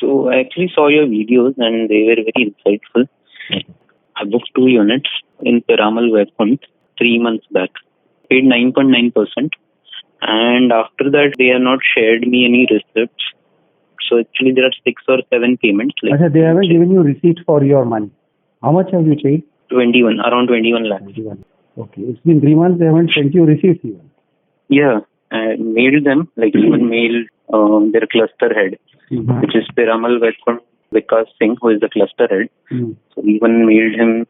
So I actually saw your videos and they were very insightful. I booked 2 units in Piramal Vaikunth 3 months back. Paid 9.9%. And after that, they have not shared me any receipts. So actually, there are 6 or 7 payments. They haven't given you receipts for your money. How much have you paid? Around 21 lakhs. 21. Okay. It's been 3 months, they haven't sent you receipts even. Yeah. I mailed them, even mailed their cluster head, which is Piramal Vaikunth Vikas Singh, who is the cluster head. So even mailed him.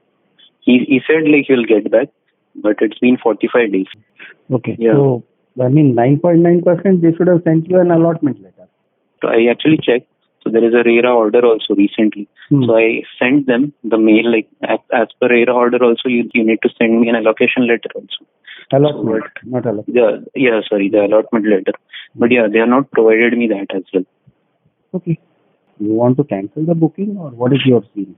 He said he'll get back, but it's been 45 days. Okay. Yeah. So, 9.9%, they should have sent you an allotment letter. So I actually checked. So there is a RERA order also recently. So I sent them the mail, as per RERA order also, you need to send me an allocation letter also. Allotment, not allotment. The allotment letter. But they have not provided me that as well. Okay. You want to cancel the booking or what is your scene?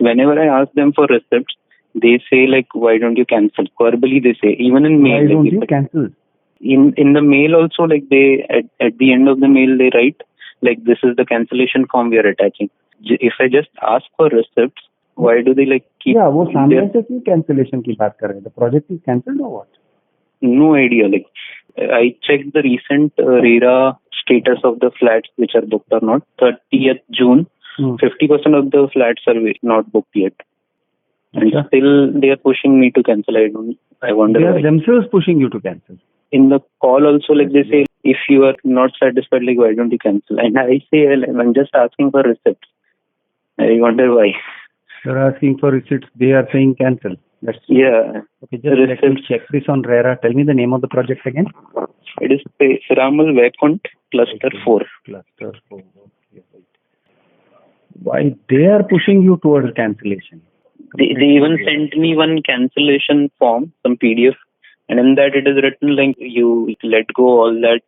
Whenever I ask them for receipts, they say why don't you cancel? Verbally they say, even in mail. Why don't you cancel? In the mail also, they at the end of the mail they write this is the cancellation form we are attaching. If I just ask for receipts, why do they keep? Yeah, वो सामने से क्यों cancellation की बात कर रहे हैं? The project is cancelled or what? No idea. I checked the recent RERA status of the flats which are booked or not. 30th June, 50% of the flats are not booked yet. And still they are pushing me to cancel. I wonder why. They are themselves pushing you to cancel. In the call also, they say, if you are not satisfied, why don't you cancel? And I say, I'm just asking for receipts. I wonder why. You're asking for receipts. They are saying cancel. Yeah. Okay, just let me check this on RERA. Tell me the name of the project again. It is Piramal Vaikunth Cluster 4. Cluster 4. Okay. Why they are pushing you towards cancellation? They even sent me one cancellation form, some PDF. And in that it is written you let go all that,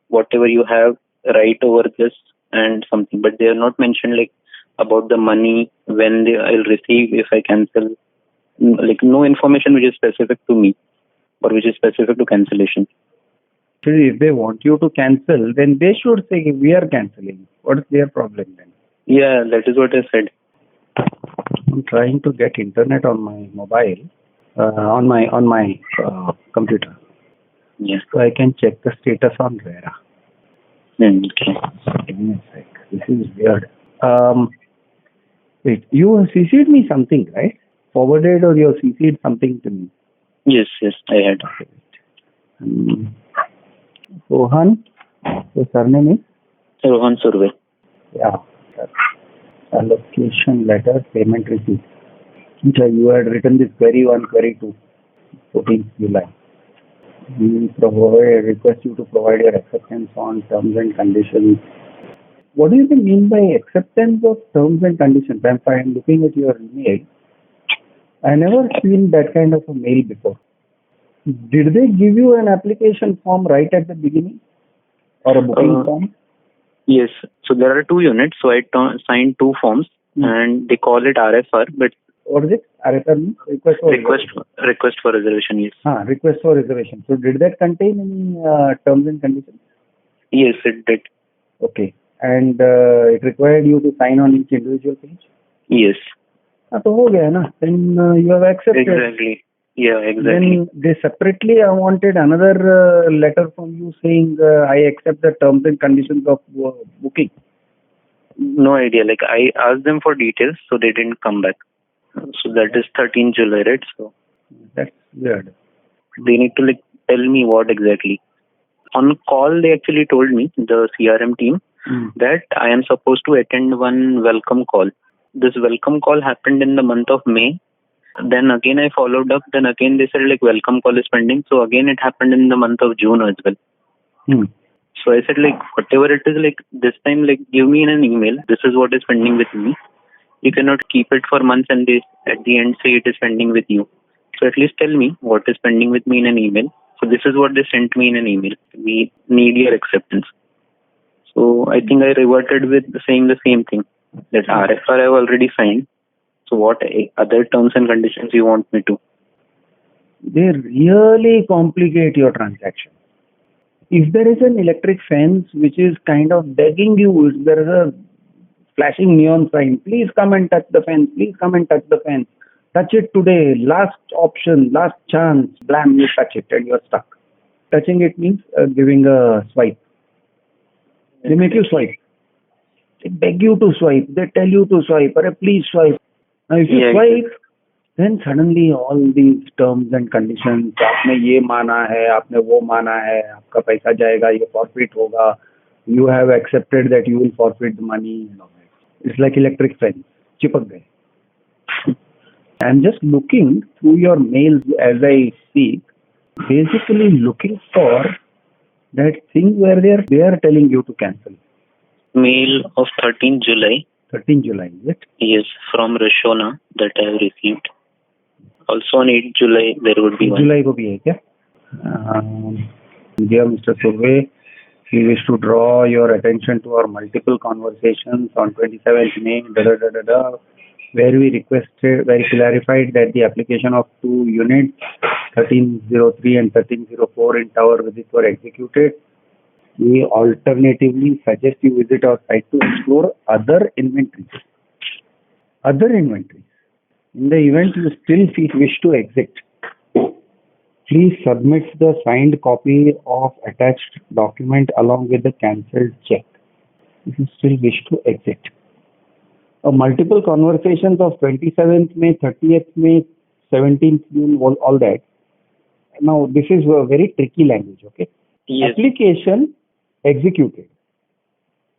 whatever you have, right over this and something. But they are not mentioned about the money, when I'll receive if I cancel. No information which is specific to me or which is specific to cancellation. If they want you to cancel, then they should say we are cancelling. What is their problem then? Yeah, that is what I said. I'm trying to get internet on my mobile. On my computer. Yes. So I can check the status on RERA. Okay. Give me a sec. This is weird. Wait, you CC'd me something, right? Forwarded or you CC'd something to me? Yes, I had. Rohan, your surname is? Rohan Surve. Yeah. Allocation letter, payment receipt. You had written this query 1, query 2, 14th July. We request you to provide your acceptance on terms and conditions. What do you mean by acceptance of terms and conditions? If I'm looking at your email, I never seen that kind of a mail before. Did they give you an application form right at the beginning or a booking form? Yes. So there are 2 units. So I signed 2 forms and they call it RFR, but what is it? RFR means request for reservation, yes. Request for reservation. So did that contain any terms and conditions? Yes, it did. Okay. And it required you to sign on each individual page? Yes. Then you have accepted. Exactly. Yeah, exactly. Then they separately wanted another letter from you saying I accept the terms and conditions of booking. No idea. I asked them for details, so they didn't come back. So that is 13th July, right? So that's weird. They need to tell me what exactly. On call, they actually told me, the CRM team, that I am supposed to attend one welcome call. This welcome call happened in the month of May. Then again I followed up. Then again they said welcome call is pending. So again it happened in the month of June as well. So I said whatever it is, this time give me in an email. This is what is pending with me. You cannot keep it for months and they at the end say it is pending with you. So at least tell me what is pending with me in an email. So this is what they sent me in an email. We need your acceptance. So I think I reverted with saying the same thing. That RFR I have already signed. So what other terms and conditions you want me to? They really complicate your transaction. If there is an electric fence which is kind of begging you, if there is a flashing neon sign, please come and touch the fence, please come and touch the fence, touch it today, last option, last chance, blam, you touch it and you're stuck. Touching it means giving a swipe. They make you swipe. They beg you to swipe. They tell you to swipe. Please swipe. Now if you swipe, then suddenly all these terms and conditions, आपने ये माना है, आपने वो माना है, आपका पैसा जाएगा, ये forfeit होगा, you have accepted that you will forfeit the money. It's like electric fence. चिपक गए. I'm just looking through your mails as I speak, basically looking for that thing where they are telling you to cancel. Mail of 13th July. 13th July, is it? Yes, from Rashona that I have received. Also on 8th July, there would be one. July को भी है क्या? Dear Mr. Surve, we wish to draw your attention to our multiple conversations on 27th May, where we clarified that the application of two units, 1303 and 1304 in Tower Visit were executed. We alternatively suggest you visit our site to explore other inventories. In the event you still wish to exit, please submit the signed copy of attached document along with the cancelled check. If you still wish to exit. Multiple conversations of 27th May, 30th May, 17th June, all that. Now, this is a very tricky language, okay? Yes. Application executed.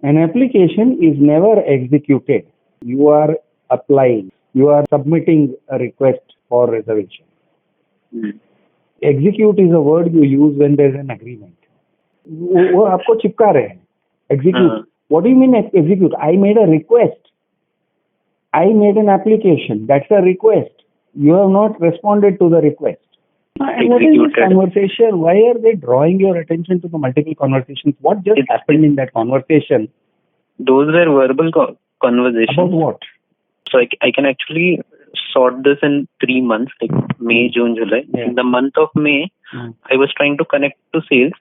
An application is never executed. You are applying. You are submitting a request for reservation. Execute is a word you use when there is an agreement. वो आपको चिपका रहे हैं. Execute. What do you mean execute? I made a request. I made an application. That's a request. You have not responded to the request. And what is this conversation? Why are they drawing your attention to the multiple conversations? What just happened in that conversation? Those were verbal conversations. About what? So I can actually sort this in 3 months, like May, June, July. Yeah. In the month of May, I was trying to connect to sales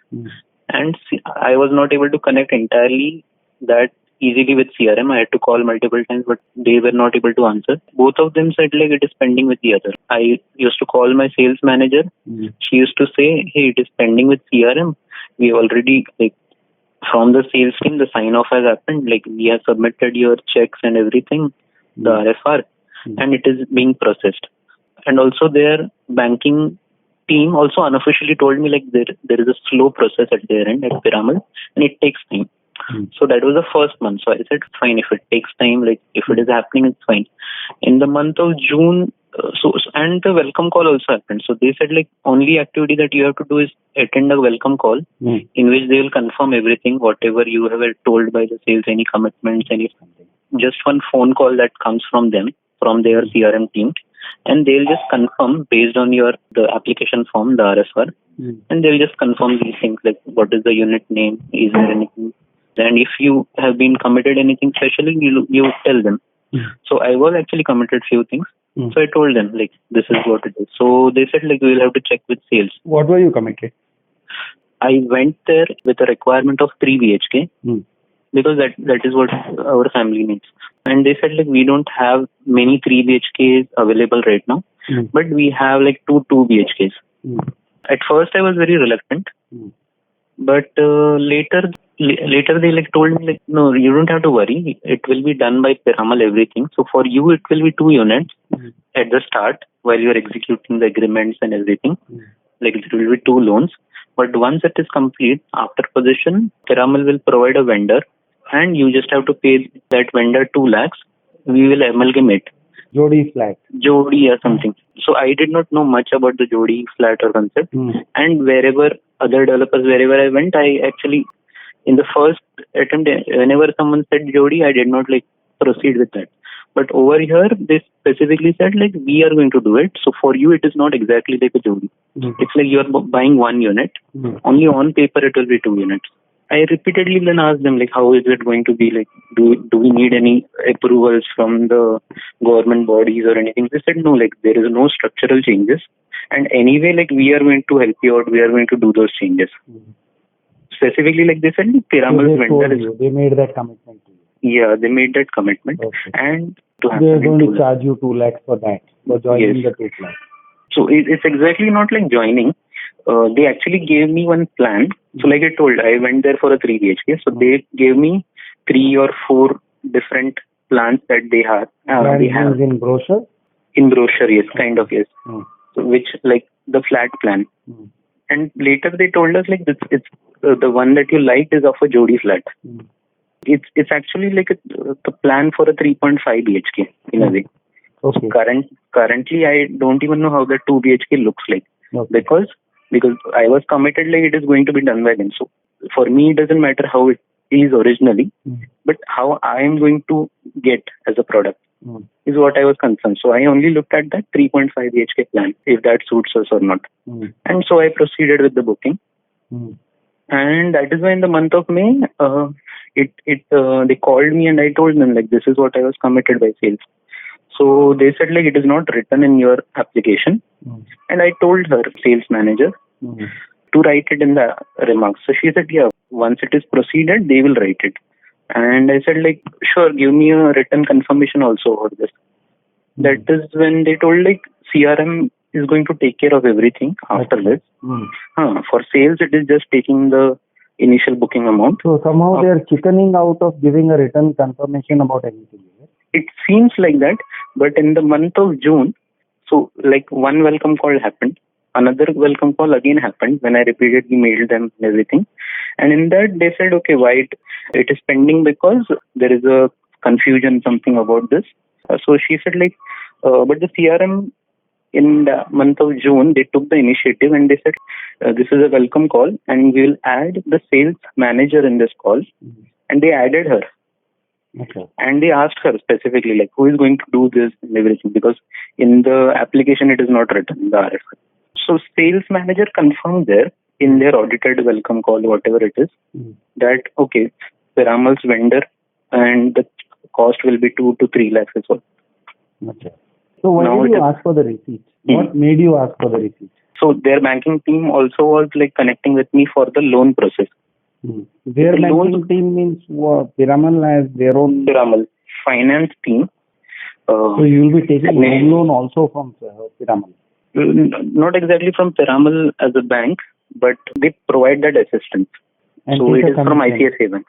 and I was not able to connect entirely that easily with CRM. I had to call multiple times, but they were not able to answer. Both of them said like it is pending with the other. I used to call my sales manager. She used to say, hey, it is pending with CRM. We already, like, from the sales team, the sign off has happened. Like, we have submitted your checks and everything, the RFR, and it is being processed. And also their banking team also unofficially told me like there is a slow process at their end at Piramal and it takes time. So that was the first month. So I said, fine, if it takes time, like if it is happening, it's fine. In the month of June, and the welcome call also happened. So they said like only activity that you have to do is attend a welcome call in which they will confirm everything, whatever you have told by the sales, any commitments, anything. Just one phone call that comes from them, from their CRM team, and they'll just confirm based on the application form, the RSR, and they'll just confirm these things like what is the unit name, is there anything. And if you have been committed anything specially, you tell them. So I was actually committed few things. So I told them like this is what it is. So they said like we will have to check with sales. What were you committed? I went there with a requirement of 3 BHK because that is what our family needs. And they said like we don't have many 3 BHKs available right now, but we have like two BHKs. At first I was very reluctant, but later they like told me like no, you don't have to worry. It will be done by Piramal everything. So for you it will be 2 units at the start while you are executing the agreements and everything. Like it will be 2 loans. But once it is complete, after possession, Piramal will provide a vendor and you just have to pay that vendor 2 lakhs. We will amalgamate. Jodi flat. Jodi or something. So I did not know much about the Jodi flat or concept. And wherever other developers, wherever I went, I actually, in the first attempt, whenever someone said Jodi, I did not like proceed with that. But over here, they specifically said like we are going to do it. So for you, it is not exactly like a Jodi. It's like you are buying 1 unit. Only on paper it will be 2 units. I repeatedly then asked them like how is it going to be, like do we need any approvals from the government bodies or anything? They said no, like there is no structural changes, and anyway like we are going to help you out, we are going to do those changes. specifically like they said, Piramal's vendor is. They made that commitment to you. Yeah, they made that commitment. Okay. And to they're going to charge you 2 lakhs for that, for joining the 2 lakhs. So it's exactly not like joining. They actually gave me one plan. So like I told, I went there for a 3 BHK. So they gave me 3 or 4 different plans that they have. They have in brochure? In brochure, yes, kind of, yes. So which like the flat plan. And later they told us like it's the one that you liked is of a Jodi flat. It's actually like the plan for a 3.5 BHK in a way. Okay. So currently I don't even know how the 2 BHK looks like. Okay. Because I was committed like it is going to be done by them. So for me it doesn't matter how it is originally, but how I am going to get as a product is what I was concerned. So I only looked at that 3.5 BHK plan, if that suits us or not. And so I proceeded with the booking. And that is why in the month of May, they called me and I told them like this is what I was committed by sales. So they said like it is not written in your application. And I told her, sales manager, to write it in the remarks. So she said, yeah, once it is proceeded, they will write it. And I said like, sure, give me a written confirmation also over this. That is when they told like CRM is going to take care of everything after this. For sales, it is just taking the initial booking amount. So somehow they are chickening out of giving a written confirmation about anything. It seems like that, but in the month of June, so like one welcome call happened, another welcome call again happened when I repeatedly mailed them and everything. And in that they said, okay, why it is pending because there is a confusion, something about this. So she said like, but the CRM in the month of June, they took the initiative and they said, this is a welcome call and we will add the sales manager in this call. And they added her. Okay. And they asked her specifically, like, who is going to do this and everything, because in the application it is not written in the RFI. So sales manager confirmed there in their audited welcome call, whatever it is, that, okay, Piramal's vendor and the cost will be 2 to 3 lakhs as well. Okay. So why did you ask for the receipt? What made you ask for the receipt? So their banking team also was like connecting with me for the loan process. Their banking team means what? Piramal has their own... Piramal finance team. So you will be taking home loan also from Piramal? Not exactly from Piramal as a bank, but they provide that assistance. And so it is from ICICI Bank.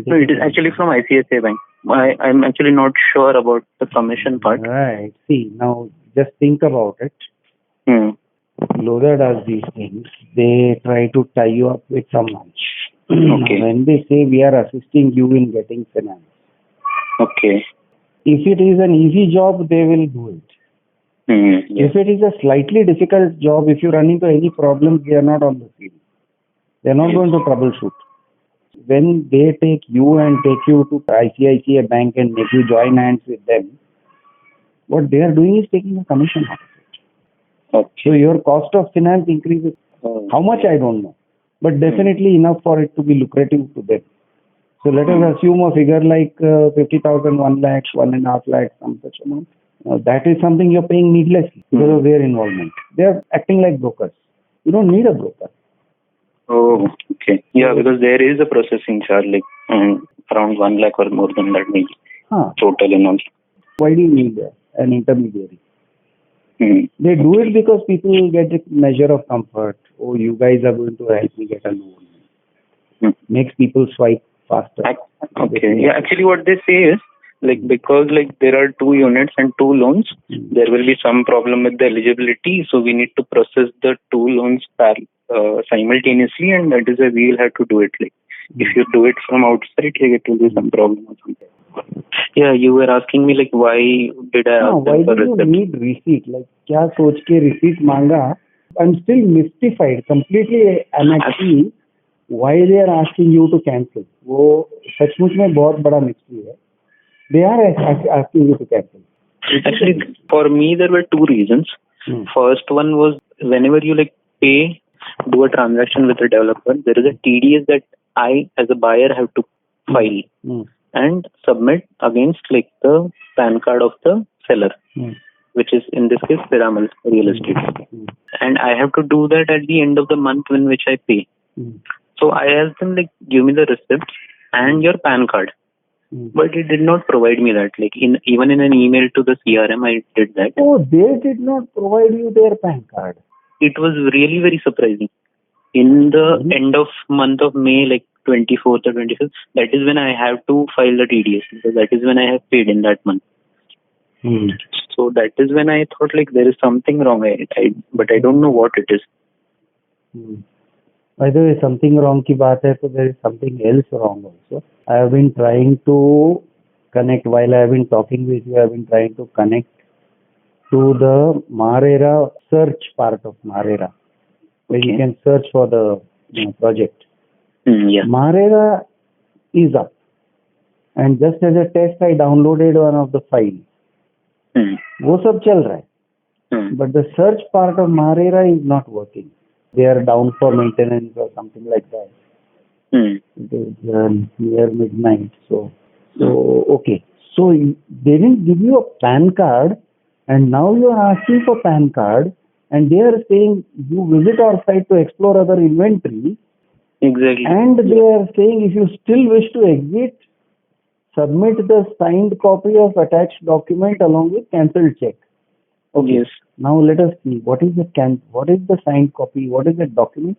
No, it is actually from ICICI Bank. I'm actually not sure about the commission part. Right. See, now just think about it. Loader does these things. They try to tie you up with someone. Okay. When they say we are assisting you in getting finance. Okay. If it is an easy job, they will do it. Yes. If it is a slightly difficult job, if you run into any problems, they are not on the field. They are not going to troubleshoot. When they take you and take you to ICICI Bank and make you join hands with them, what they are doing is taking a commission out of it. Okay. So your cost of finance increases. How much, I don't know. But definitely enough for it to be lucrative to them. So let us assume a figure like 50,000, 1 lakh, 1.5 lakh, some such amount. That is something you're paying needlessly because of their involvement. They are acting like brokers. You don't need a broker. Oh, okay. Yeah, because there is a processing charge like around 1 lakh or more than that maybe. Total and all. Why do you need an intermediary? They do it because people get a measure of comfort. Oh, you guys are going to help me get a loan. Makes people swipe faster. Okay. Yeah, actually what they say is, like, because like there are 2 units and 2 loans, there will be some problem with the eligibility. So we need to process the 2 loans simultaneously, and that is why we will have to do it. Like, if you do it from outside, like, it will be some problem or something. Yeah, you were asking me like why did I ask them for receipt? Why do you need receipt? Like, kya soch ke receipt manga? I'm still mystified. Completely, I'm actually why they are asking you to cancel. वो सचमुच में बहुत बड़ा mystery है. They are asking you to cancel. Actually, for me there were 2 reasons. First one was whenever you like do a transaction with a developer, there is a TDS that I as a buyer have to file and submit against like the PAN card of the seller, which is in this case Piramal Real Estate. And I have to do that at the end of the month in which I pay. So I asked them like, give me the receipt and your PAN card. But it did not provide me that. Like even in an email to the CRM, I did that. Oh, they did not provide you their PAN card. It was really very surprising. In the end of month of May, like 24th or 25th, that is when I have to file the TDS, because that is when I have paid in that month. So that is when I thought like there is something wrong. But I don't know what it is. By the way, something wrong ki baat hai, so there is something else wrong also. I have been trying to connect, while I have been talking with you, I have been trying to connect to the RERA search part of RERA, where you can search for the project. RERA is up. And just as a test, I downloaded one of the files. वो सब चल रहा है. But the search part of RERA is not working. They are down for maintenance or something like that. It is near midnight. So okay. So they didn't give you a PAN card, and now you are asking for PAN card, and they are saying you visit our site to explore other inventory. Exactly. And they are saying if you still wish to exit, submit the signed copy of attached document along with cancelled check. Okay. Yes. Now let us see what is the signed copy, what is the document?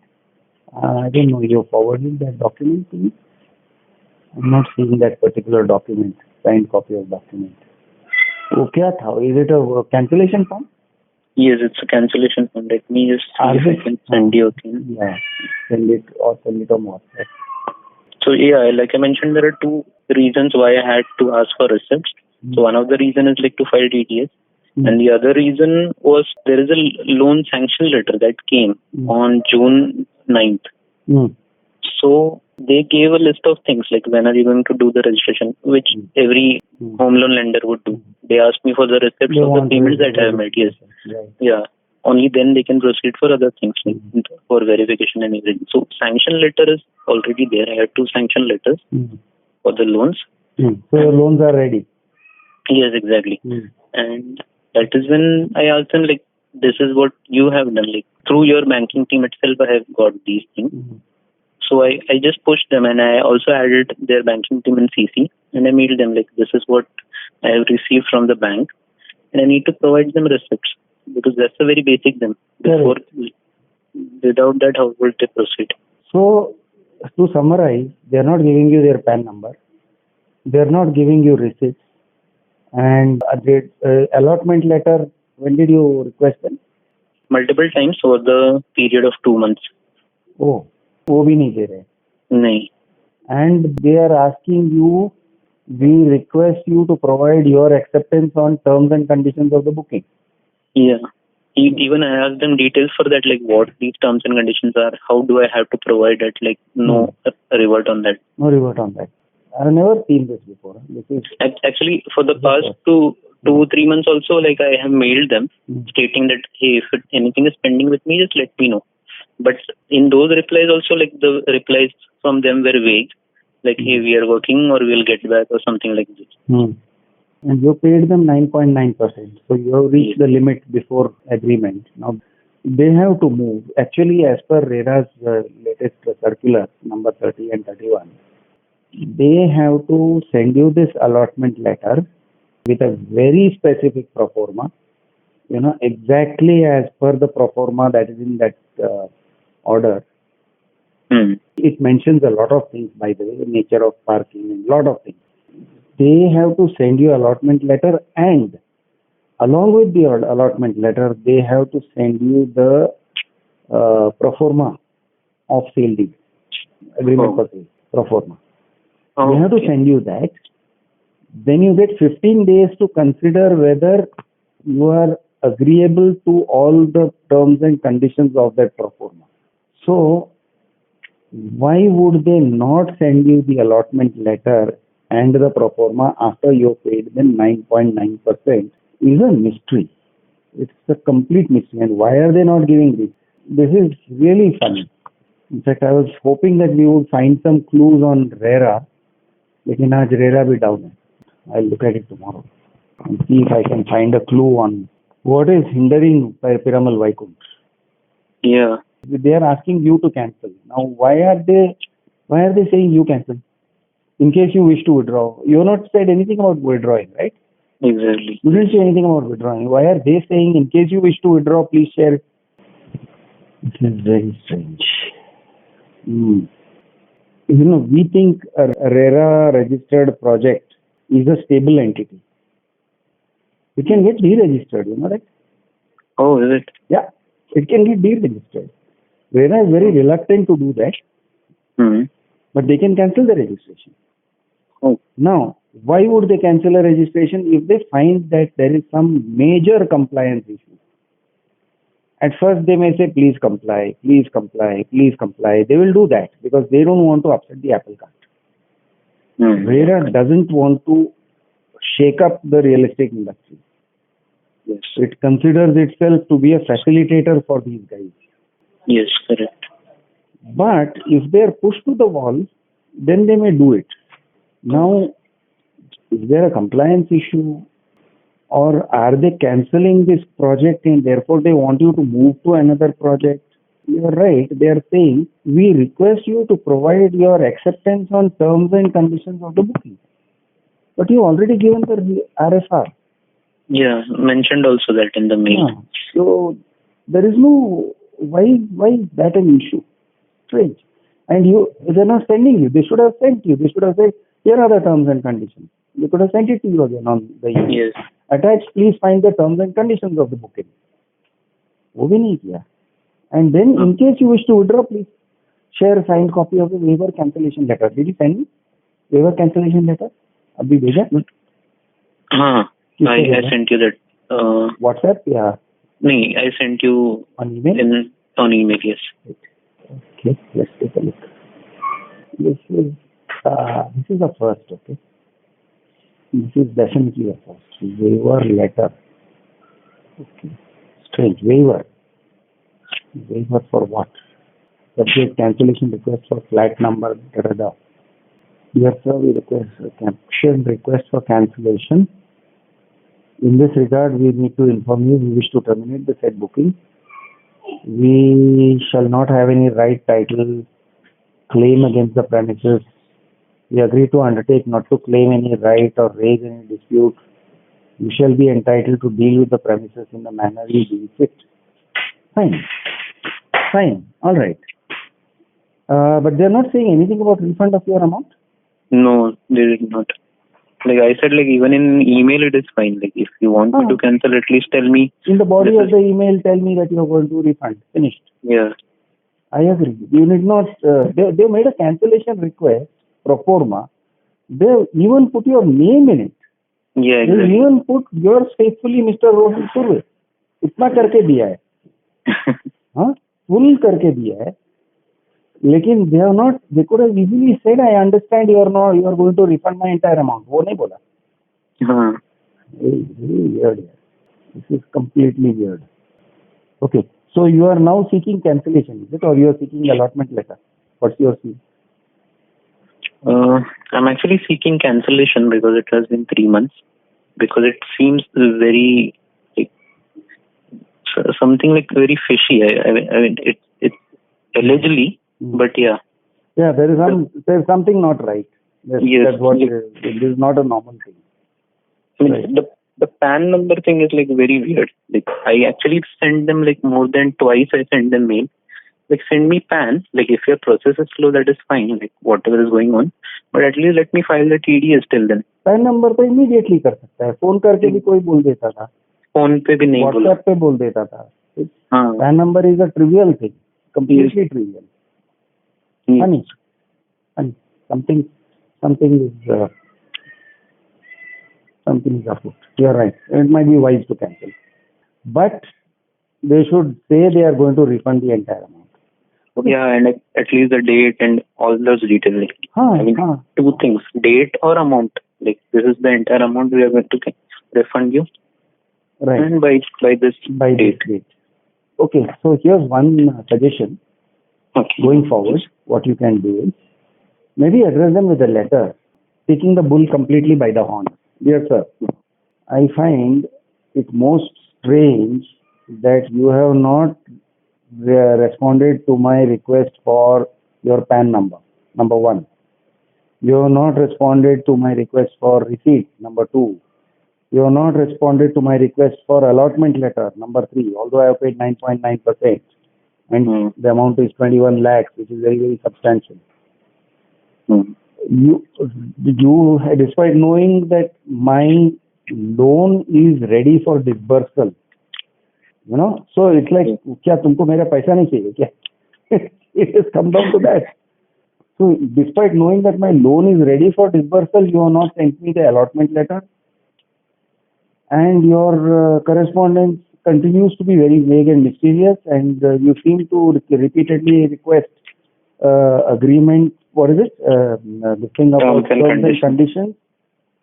I don't know. You forwarded that document to me? I'm not seeing that particular document, signed copy of document. वो क्या था? Is it a cancellation form? Yes, it's a cancellation form. Let me just see if I can send you a thing. Yeah, send it on WhatsApp. So yeah, like I mentioned, there are two reasons why I had to ask for receipts. So one of the reason is like to file TDS. And the other reason was there is a loan sanction letter that came on June 9th. So they gave a list of things like when are you going to do the registration, which every home loan lender would do. They asked me for the receipts of the payments that I have made. Yes. Right. Yeah. Only then they can proceed for other things like for verification and everything. So sanction letter is already there. I have two sanction letters for the loans. So your loans are ready. Yes, exactly. And that is when I asked them like, this is what you have done. Like through your banking team itself, I have got these things. So I just pushed them, and I also added their banking team in CC, and I mailed them like, this is what I have received from the bank, and I need to provide them receipts because that's a very basic thing. Before, without that, how would they proceed? So to summarize, they are not giving you their PAN number. They are not giving you receipts. And the allotment letter, when did you request them? Multiple times over the period of 2 months. Oh, वो भी नहीं दे रहे. नहीं. And they are asking you, we request you to provide your acceptance on terms and conditions of the booking. Yeah. Even I asked them details for that, like what these terms and conditions are, how do I have to provide it, like no revert on that. No revert on that. I've never seen this before. This is actually for the past 2-3 months also, like I have mailed them stating that, hey, if anything is pending with me, just let me know. But in those replies also, like the replies from them were vague, like hey, we are working or we'll get back or something like this. And you paid them 9.9%. So you have reached the limit before agreement. Now they have to move. Actually, as per RERA's latest circular number 30 and 31, they have to send you this allotment letter with a very specific pro forma, exactly as per the pro forma that is in that order. It mentions a lot of things, by the way, the nature of parking and a lot of things. They have to send you allotment letter, and along with the allotment letter, they have to send you the pro forma of sale deed, agreement for sale, pro forma. They have to send you that. Then you get 15 days to consider whether you are agreeable to all the terms and conditions of that pro forma. So why would they not send you the allotment letter and the pro forma after you paid them 9.9% is a mystery. It's a complete mystery. And why are they not giving this? This is really funny. In fact, I was hoping that we would find some clues on RERA. लेकिन आज RERA भी down है. I'll look at it tomorrow and see if I can find a clue on what is hindering Piramal Vaikunth. Yeah. They are asking you to cancel. Now, why are they saying you cancel? In case you wish to withdraw, you have not said anything about withdrawing, right? Exactly. You didn't say anything about withdrawing. Why are they saying, in case you wish to withdraw, please share it? This is very strange. We think a RERA registered project is a stable entity. It can get deregistered, right? Oh, is it? Yeah, it can get deregistered. RERA is very reluctant to do that, but they can cancel the registration. Oh. Now, why would they cancel a registration if they find that there is some major compliance issue? At first, they may say, please comply, please comply, please comply. They will do that because they don't want to upset the apple cart. RERA doesn't want to shake up the real estate industry. Yes. It considers itself to be a facilitator for these guys. Yes, correct. But if they are pushed to the wall, then they may do it. Now, is there a compliance issue, or are they cancelling this project and therefore they want you to move to another project? You are right. They are saying, we request you to provide your acceptance on terms and conditions of the booking. But you already given the RFR. Yeah, mentioned also that in the mail. Yeah. So there is no, why is that an issue? Strange. And they're not sending you. They should have sent you. They should have said, here are the terms and conditions. They could have sent it to you again on the email. Yes. Attached, please find the terms and conditions of the booking. वो भी नहीं किया. And then in case you wish to withdraw, please share a signed copy of the waiver cancellation letter. Did you send me waiver cancellation letter? अभी भेजा? I sent you that. WhatsApp? Yeah. No, I sent you on email. On email, yes. Okay, let's take a look. This is a first. Okay. This is definitely a first. Waiver letter. Okay. Strange. Waiver. Waiver for what? Subject cancellation request for flat number. Dear sir, we request a caption request for cancellation. In this regard, we need to inform you we wish to terminate the said booking. We shall not have any right, title, claim against the premises. We agree to undertake not to claim any right or raise any dispute. You shall be entitled to deal with the premises in the manner you deem fit. Fine. Fine. All right. But they're not saying anything about refund of your amount? No, they did not. Like I said, like even in email it is fine. Like if you want me to cancel, at least tell me. In the body of the email, tell me that you are going to refund. Finished. Yeah. I agree. You need not. They made a cancellation request pro forma. They even put your name in it. Yeah, exactly. They even put yours faithfully, Mr. Rohan Surve. इतना करके दिया है. हाँ, full करके दिया है. लेकिन they have not. They could have easily said, I understand you are going to refund my entire amount. वो नहीं बोला. हाँ. Very weird. This is completely weird. Okay. So you are now seeking cancellation, is it, or you are seeking allotment letter? What's your seeking? I'm actually seeking cancellation because it has been 3 months. Because it seems very something like very fishy. I mean, it's allegedly, but yeah. Yeah, there's something not right. That's what this is not a normal thing. I mean, the PAN number thing is like very weird. Like I actually send them like more than twice. I send them mail. Like send me PAN. Like if your process is slow, that is fine. Like whatever is going on, but at least let me file the TDS till then. PAN number तो immediately कर सकता है. Phone करके भी कोई बोल देता था. फोन पे भी नहीं बोला. WhatsApp पे बोल देता था. PAN number is a trivial thing. Completely trivial. Funny. Something is afoot. You are right. It might be wise to cancel, but they should say they are going to refund the entire amount. Okay. Yeah, and at least the date and all those details. I mean, two things: date or amount. Like this is the entire amount we are going to refund you. Right. And by this date. Okay. So here's one suggestion. Okay. Going forward, what you can do is maybe address them with a letter, taking the bull completely by the horn. Dear sir, I find it most strange that you have not responded to my request for your PAN number, number one. You have not responded to my request for receipt, number two. You have not responded to my request for allotment letter, number three, although I have paid 9.9%, and the amount is 21 lakhs, which is very, very substantial. You, despite knowing that my loan is ready for disbursal, you know, so it's like, kya tumko mera paisa nahi chahiye kya? It has come down to that. So, despite knowing that my loan is ready for disbursal, you have not sent me the allotment letter, and your correspondence continues to be very vague and mysterious, and you seem to repeatedly request agreement. What is it? The thing about terms and conditions.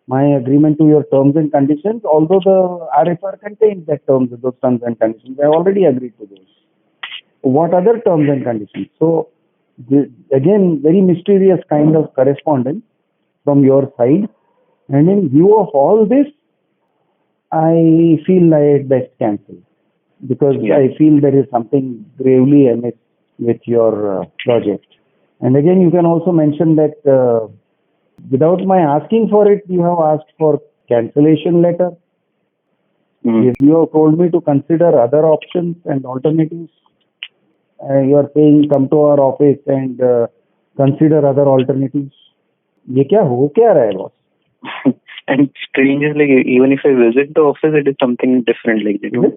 My agreement to your terms and conditions, although the RFR contains that those terms and conditions. I already agreed to those. What other terms and conditions? So, again, very mysterious kind of correspondence from your side. And in view of all this, I feel I had best cancel, because I feel there is something gravely amiss with your project. And again, you can also mention that without my asking for it, you have asked for cancellation letter. If you have told me to consider other options and alternatives, you are saying come to our office and consider other alternatives. ये क्या हो क्या रहा है boss? And strange is like even if I visit the office, it is something different. Like they do.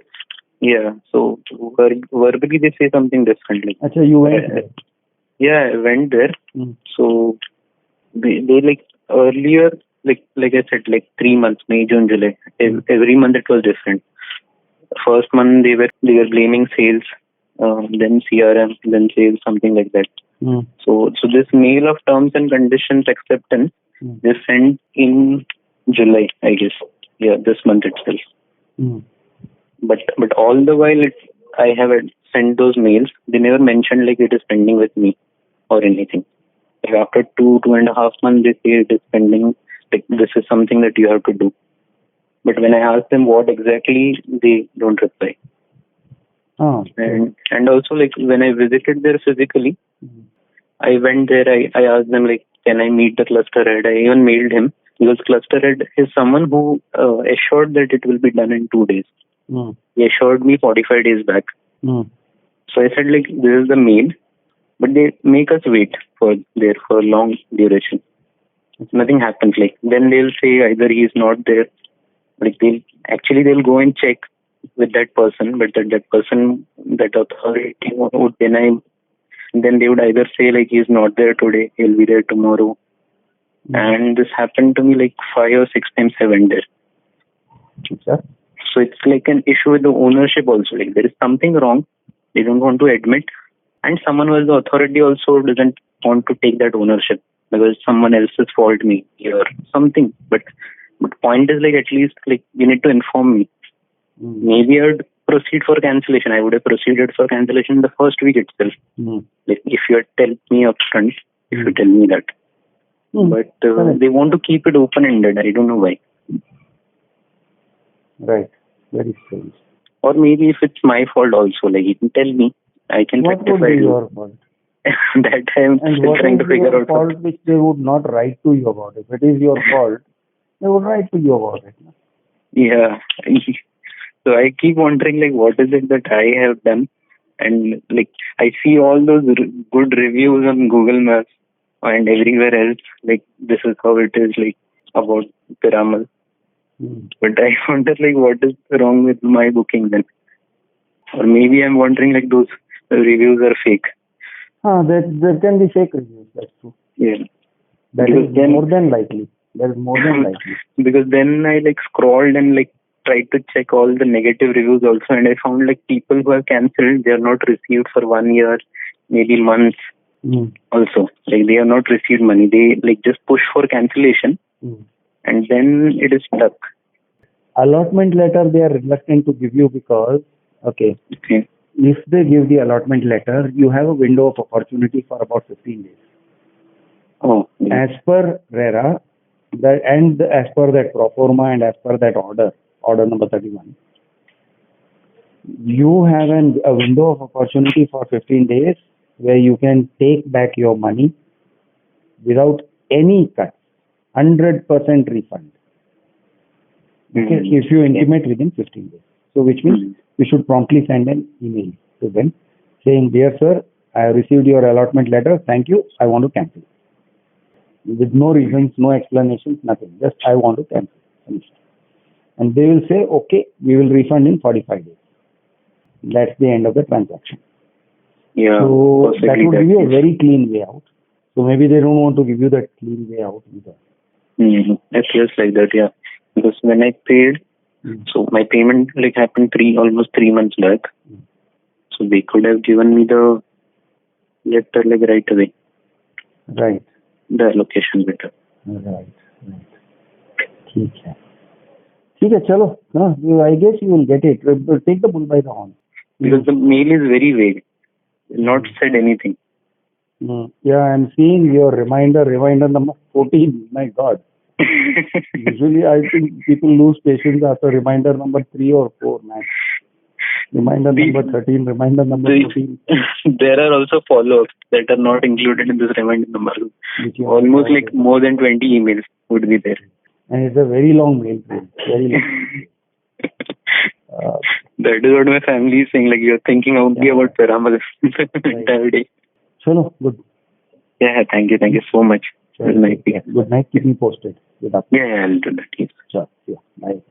Yeah. So verbally they say something different. Like, Achha, you went there? Yeah, I went there. So they like earlier, like I said, like 3 months, May, June, July. Every month it was different. First month they were blaming sales, then CRM, then sales, something like that. So this mail of terms and conditions acceptance they sent in July, I guess. Yeah, this month itself. But all the while I have sent those mails. They never mentioned like it is pending with me or anything. Like after 2.5 months, they say it is pending. Like this is something that you have to do. But when I ask them what exactly, they don't reply. And also like when I visited there physically, I went there. I asked them like, can I meet the cluster head? I even mailed him, because cluster head is someone who assured that it will be done in 2 days. He assured me 45 days back. So I said like, this is the mail, but they make us wait for long duration. Nothing happens. Like then they'll say either he is not there. Like they'll go and check with that person, but that person, that authority would deny. Then they would either say like he is not there today, he'll be there tomorrow. And this happened to me like 5 or 6 times I went there. So it's like an issue with the ownership also. Like there is something wrong. They don't want to admit. And someone who has the authority also doesn't want to take that ownership, because someone else's fault maybe or something. But point is like, at least like you need to inform me. Maybe I would proceed for cancellation. I would have proceeded for cancellation the first week itself. Like if you had tell me upfront, if you tell me that. But they want to keep it open-ended. I don't know why. Right. Very strange. Or maybe if it's my fault also, like you can tell me, I can rectify it. What would be your fault? That I am still trying to figure out. Fault which they would not write to you about. If it is your fault, they would write to you about it. Yeah. So I keep wondering like, what is it that I have done? And like I see all those good reviews on Google Maps and everywhere else. Like this is how it is, like about Piramal. But I wonder like, what is wrong with my booking then? Or maybe I'm wondering like those reviews are fake. There can be fake reviews, that's true. Yeah. That is more than likely. That is more than likely. Because then I like scrolled and like tried to check all the negative reviews also, and I found like people who have cancelled, they are not received for 1 year, maybe months. Also. Like they have not received money. They like just push for cancellation and then it is stuck. Allotment letter they are reluctant to give you because, if they give the allotment letter, you have a window of opportunity for about 15 days. As per RERA, as per that pro forma and as per that order number 31, you have a window of opportunity for 15 days where you can take back your money without any cut, 100% refund. Okay, if you intimate within 15 days. So which means you should promptly send an email to them saying, "Dear sir, I have received your allotment letter. Thank you. I want to cancel." With no reasons, no explanations, nothing. Just I want to cancel. And they will say, "Okay, we will refund in 45 days." That's the end of the transaction. Yeah. So that would give you a very clean way out. So maybe they don't want to give you that clean way out either. It feels like that, yeah. Because when I paid, so my payment happened almost 3 months back. So they could have given me the letter right away. Right. The allocation letter. Right. ठीक है चलो. I guess you will get it. Take the bull by the horn. Because the mail is very vague. Not said anything. Yeah, I'm seeing your reminder number 14. My God. Usually, I think people lose patience after reminder number 3 or 4, max. Reminder number 13, reminder number 14. There are also follow-ups that are not included in this reminder number. Almost more than 20 emails would be there. And it's a very long mail. Very long. That is what my family is saying. You're thinking only about Piramal entire day. Chalo, good. Yeah, thank you so much. Good night. Keep me posted. Yeah, I'll do that. Yes. Sure. Yeah. Bye.